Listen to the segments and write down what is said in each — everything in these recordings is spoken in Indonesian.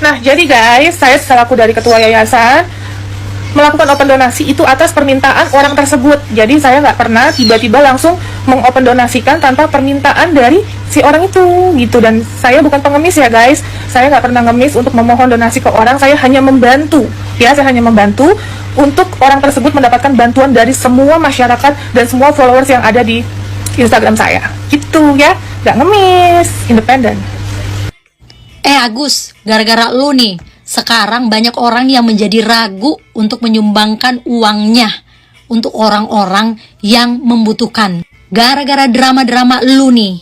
Nah, jadi guys, saya selaku dari ketua yayasan melakukan open donasi itu atas permintaan orang tersebut. Jadi saya nggak pernah tiba-tiba langsung mengopen donasikan tanpa permintaan dari si orang itu gitu. Dan saya bukan pengemis ya guys, saya nggak pernah ngemis untuk memohon donasi ke orang. Saya hanya membantu, ya, saya hanya membantu untuk orang tersebut mendapatkan bantuan dari semua masyarakat dan semua followers yang ada di Instagram saya gitu ya, nggak ngemis, independen. Agus, gara-gara lu nih, sekarang banyak orang yang menjadi ragu untuk menyumbangkan uangnya untuk orang-orang yang membutuhkan. Gara-gara drama-drama lu nih.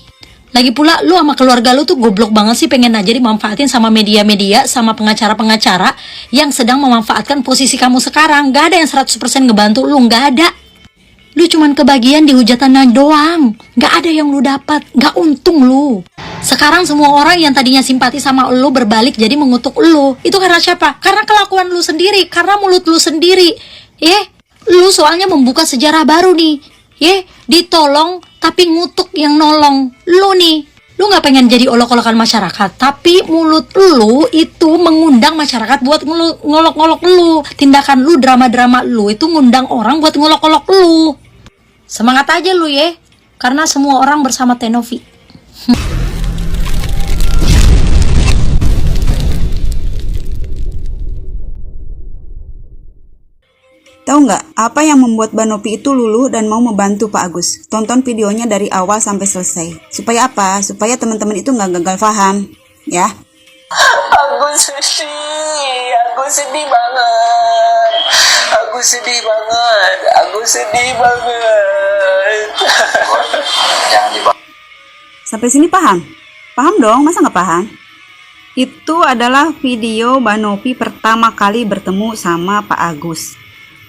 Lagi pula lu sama keluarga lu tuh goblok banget sih, pengen aja dimanfaatin sama media-media, sama pengacara-pengacara yang sedang memanfaatkan posisi kamu sekarang. Gak ada yang 100% ngebantu lu, gak ada. Lu cuman kebagian dihujatan doang. Gak ada yang lu dapat, gak untung lu. Sekarang semua orang yang tadinya simpati sama lu berbalik jadi mengutuk lu. Itu karena siapa? Karena kelakuan lu sendiri, karena mulut lu sendiri. Lu soalnya membuka sejarah baru nih. Ditolong tapi ngutuk yang nolong. Lu nih, lu gak pengen jadi olok-olokan masyarakat, tapi mulut lu itu mengundang masyarakat buat ngolok-ngolok lu. Tindakan lu, drama-drama lu itu ngundang orang buat ngolok-ngolok lu. Semangat aja lu karena semua orang bersama Tenovi. Tahu nggak apa yang membuat Banopi itu luluh dan mau membantu Pak Agus? Tonton videonya dari awal sampai selesai. Supaya apa? Supaya teman-teman itu nggak gagal paham, ya. Aku sedih banget. Sampai sini paham? Paham dong, masa nggak paham? Itu adalah video Banopi pertama kali bertemu sama Pak Agus.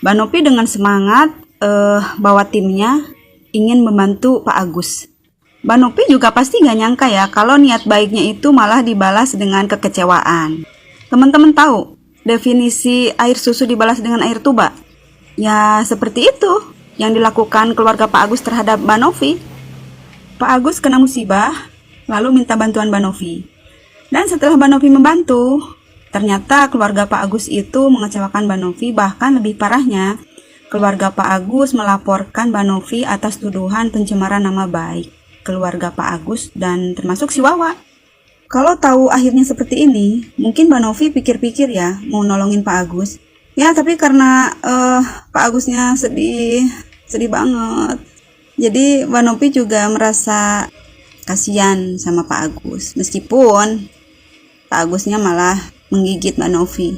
Banopi dengan semangat bawa timnya ingin membantu Pak Agus. Banopi juga pasti gak nyangka ya kalau niat baiknya itu malah dibalas dengan kekecewaan. Teman-teman tahu definisi air susu dibalas dengan air tuba? Ya seperti itu yang dilakukan keluarga Pak Agus terhadap Banovi. Pak Agus kena musibah lalu minta bantuan Banovi. Dan setelah Banovi membantu, ternyata keluarga Pak Agus itu mengecewakan Banovi. Bahkan lebih parahnya, keluarga Pak Agus melaporkan Banovi atas tuduhan pencemaran nama baik keluarga Pak Agus dan termasuk si Wawa. Kalau tahu akhirnya seperti ini, mungkin Banovi pikir-pikir ya mau nolongin Pak Agus. Ya tapi karena Pak Agusnya sedih banget. Jadi Banovi juga merasa kasihan sama Pak Agus. Meskipun Pak Agusnya malah menggigit Mbak Novi.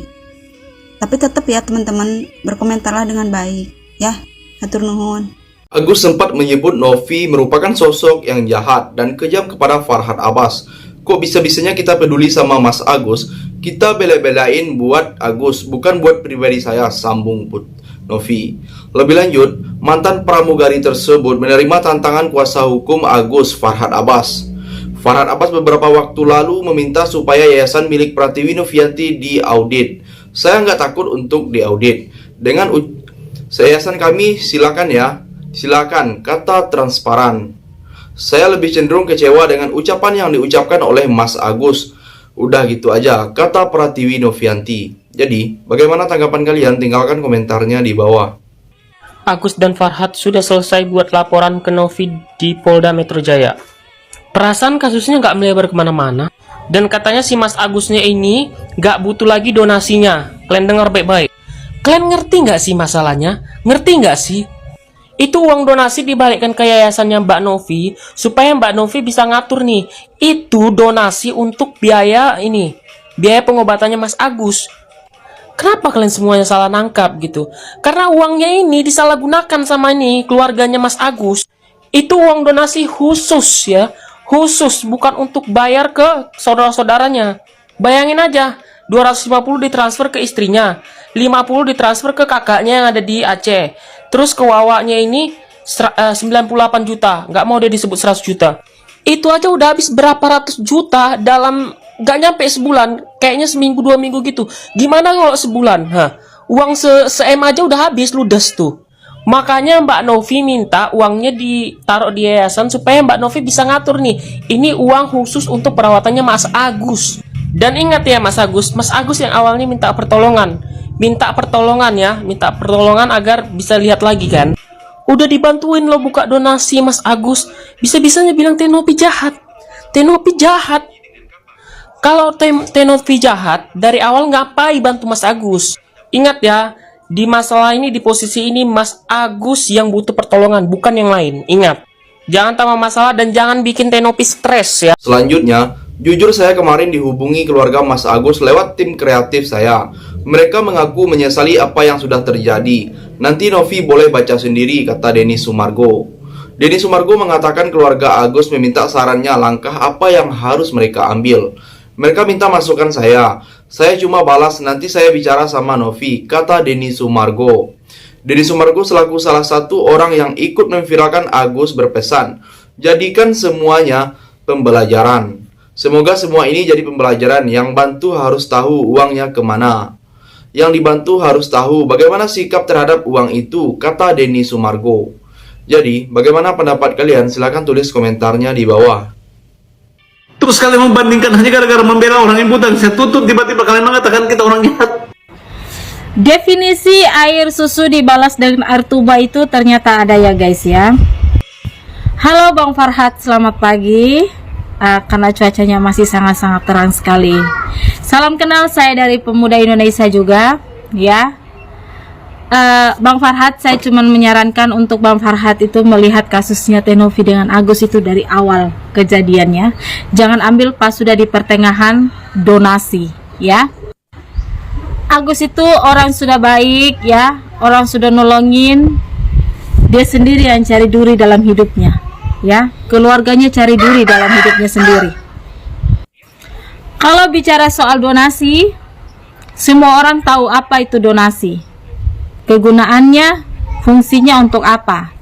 Tapi tetap ya teman-teman, berkomentarlah dengan baik ya. Hatur nuhun. Agus sempat menyebut Novi merupakan sosok yang jahat dan kejam kepada Farhad Abbas. Kok bisa-bisanya kita peduli sama Mas Agus? Kita bela-belain buat Agus, bukan buat pribadi saya, sambung Put Novi. Lebih lanjut, mantan pramugari tersebut menerima tantangan kuasa hukum Agus, Farhad Abbas. Farhad Abbas beberapa waktu lalu meminta supaya yayasan milik Pratiwi Novianti diaudit. Saya nggak takut untuk diaudit. Dengan yayasan kami silakan ya, silakan, kata transparan. Saya lebih cenderung kecewa dengan ucapan yang diucapkan oleh Mas Agus. Udah gitu aja, kata Pratiwi Novianti. Jadi, bagaimana tanggapan kalian? Tinggalkan komentarnya di bawah. Agus dan Farhad sudah selesai buat laporan ke Novi di Polda Metro Jaya. Perasaan kasusnya nggak melebar kemana-mana. Dan katanya si Mas Agusnya ini nggak butuh lagi donasinya. Kalian dengar baik-baik. Kalian ngerti nggak sih masalahnya? Ngerti nggak sih? Itu uang donasi dibalikkan ke yayasannya Mbak Novi supaya Mbak Novi bisa ngatur nih. Itu donasi untuk biaya pengobatannya Mas Agus. Kenapa kalian semuanya salah nangkap gitu? Karena uangnya ini disalahgunakan sama keluarganya Mas Agus. Itu uang donasi khusus ya. Khusus, bukan untuk bayar ke saudara-saudaranya. Bayangin aja, 250 ditransfer ke istrinya, 50 ditransfer ke kakaknya yang ada di Aceh. Terus ke Wawanya ini 98 juta, nggak mau dia disebut 100 juta. Itu aja udah habis berapa ratus juta dalam nggak nyampe sebulan, kayaknya seminggu 2 minggu gitu. Gimana kalau sebulan? Uang se-M aja udah habis ludes tuh. Makanya Mbak Novi minta uangnya ditaruh di yayasan supaya Mbak Novi bisa ngatur nih. Ini uang khusus untuk perawatannya Mas Agus. Dan ingat ya Mas Agus yang awalnya minta pertolongan agar bisa lihat lagi kan. Udah dibantuin lo buka donasi Mas Agus, bisa-bisanya bilang Tenopi jahat. Kalau Tenopi jahat, dari awal ngapain bantu Mas Agus? Ingat ya, di masalah ini, di posisi ini Mas Agus yang butuh pertolongan, bukan yang lain. Ingat, jangan tambah masalah dan jangan bikin Tenopi stres ya. Selanjutnya, jujur saya kemarin dihubungi keluarga Mas Agus lewat tim kreatif saya. Mereka mengaku menyesali apa yang sudah terjadi. Nanti Novi boleh baca sendiri, kata Denny Sumargo. Denny Sumargo mengatakan keluarga Agus meminta sarannya langkah apa yang harus mereka ambil. Mereka minta masukan saya. Saya cuma balas nanti saya bicara sama Novi, kata Denny Sumargo. Denny Sumargo selaku salah satu orang yang ikut memviralkan Agus berpesan, jadikan semuanya pembelajaran. Semoga semua ini jadi pembelajaran. Yang bantu harus tahu uangnya kemana. Yang dibantu harus tahu bagaimana sikap terhadap uang itu, kata Denny Sumargo. Jadi, bagaimana pendapat kalian? Silahkan tulis komentarnya di bawah. Terus kalian membandingkan hanya gara-gara membela orang yang buta, saya tutup, tiba-tiba kalian mengatakan kita orang jahat. Definisi air susu dibalas dengan air tuba itu ternyata ada ya guys ya. Halo Bang Farhat, selamat pagi. Karena cuacanya masih sangat-sangat terang sekali. Salam kenal, saya dari Pemuda Indonesia juga ya. Bang Farhat, saya cuma menyarankan untuk Bang Farhat itu melihat kasusnya Tenovi dengan Agus itu dari awal kejadiannya. Jangan ambil pas sudah di pertengahan donasi ya. Agus itu orang sudah baik ya, orang sudah nolongin, dia sendiri yang cari duri dalam hidupnya ya, keluarganya cari duri dalam hidupnya sendiri. Kalau bicara soal donasi, semua orang tahu apa itu donasi, kegunaannya, fungsinya untuk apa.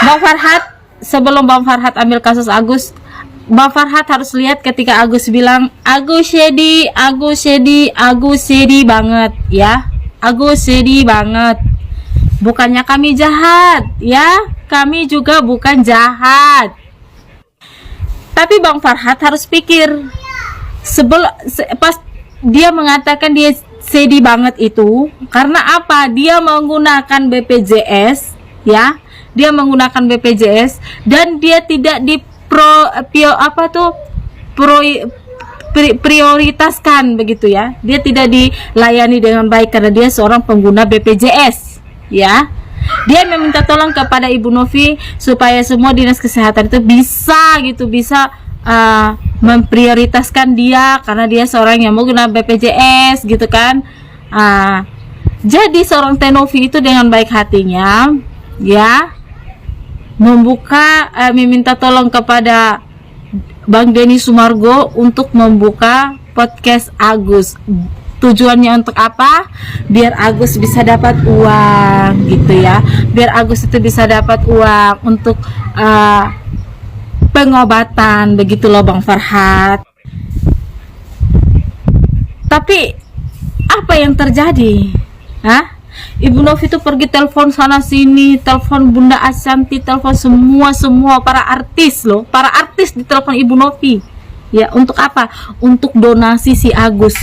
Bang Farhat, sebelum Bang Farhat ambil kasus Agus, Bang Farhat harus lihat ketika Agus bilang Agus sedih banget ya, Agus sedih banget. Bukannya kami jahat ya, kami juga bukan jahat. Tapi Bang Farhat harus pikir pas dia mengatakan dia sedih banget itu karena apa? Dia menggunakan BPJS ya, dia menggunakan BPJS dan dia tidak prioritaskan begitu ya, dia tidak dilayani dengan baik karena dia seorang pengguna BPJS ya. Dia meminta tolong kepada Ibu Novi supaya semua dinas kesehatan itu bisa memprioritaskan dia karena dia seorang yang mengguna BPJS gitu kan. Jadi seorang Tenovi itu dengan baik hatinya ya meminta tolong kepada Bang Denny Sumargo untuk membuka podcast Agus. Tujuannya untuk apa? Biar Agus bisa dapat uang gitu ya, biar Agus itu bisa dapat uang untuk pengobatan, begitu loh Bang Farhat. Tapi apa yang terjadi? Ibu Novi itu pergi telepon sana sini, telepon Bunda Ashanti, telepon semua para artis loh, para artis ditelepon Ibu Novi. Ya, untuk apa? Untuk donasi si Agus.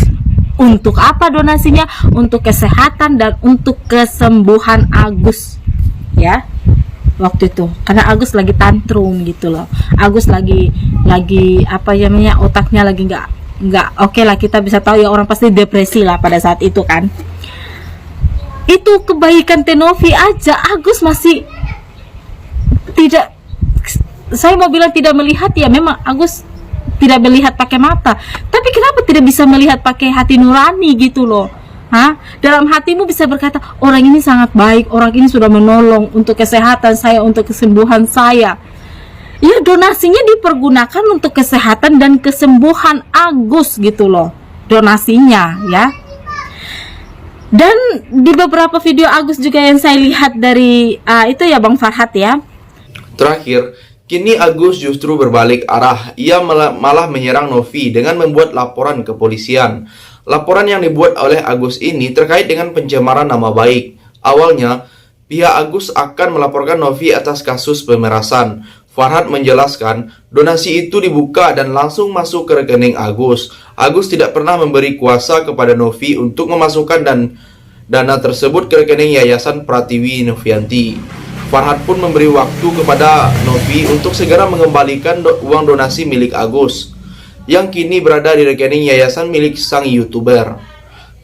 Untuk apa donasinya? Untuk kesehatan dan untuk kesembuhan Agus. Ya. Waktu itu karena Agus lagi tantrum gitu loh. Agus lagi apa namanya, otaknya lagi nggak oke lah, kita bisa tahu ya, orang pasti depresi lah pada saat itu kan. Itu kebaikan Tenovi aja Agus masih tidak, saya mau bilang tidak melihat ya, memang Agus tidak melihat pakai mata, tapi kenapa tidak bisa melihat pakai hati nurani gitu loh. Dalam hatimu bisa berkata, orang ini sangat baik, orang ini sudah menolong untuk kesehatan saya, untuk kesembuhan saya. Ya, donasinya dipergunakan untuk kesehatan dan kesembuhan Agus gitu loh, donasinya ya. Dan di beberapa video Agus juga yang saya lihat dari itu ya Bang Farhat ya. Terakhir, kini Agus justru berbalik arah. Ia malah menyerang Novi dengan membuat laporan ke polisian. Laporan yang dibuat oleh Agus ini terkait dengan pencemaran nama baik. Awalnya, pihak Agus akan melaporkan Novi atas kasus pemerasan. Farhad menjelaskan, donasi itu dibuka dan langsung masuk ke rekening Agus. Agus tidak pernah memberi kuasa kepada Novi untuk memasukkan dana tersebut ke rekening Yayasan Pratiwi Novianti. Farhad pun memberi waktu kepada Novi untuk segera mengembalikan uang donasi milik Agus, yang kini berada di rekening yayasan milik sang YouTuber.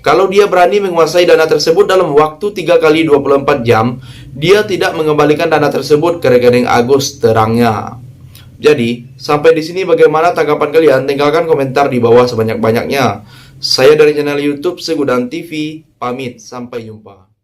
Kalau dia berani menguasai dana tersebut dalam waktu 3 kali 24 jam, dia tidak mengembalikan dana tersebut ke rekening Agus, terangnya. Jadi, sampai di sini bagaimana tanggapan kalian? Tinggalkan komentar di bawah sebanyak-banyaknya. Saya dari channel YouTube Segudan TV, pamit, sampai jumpa.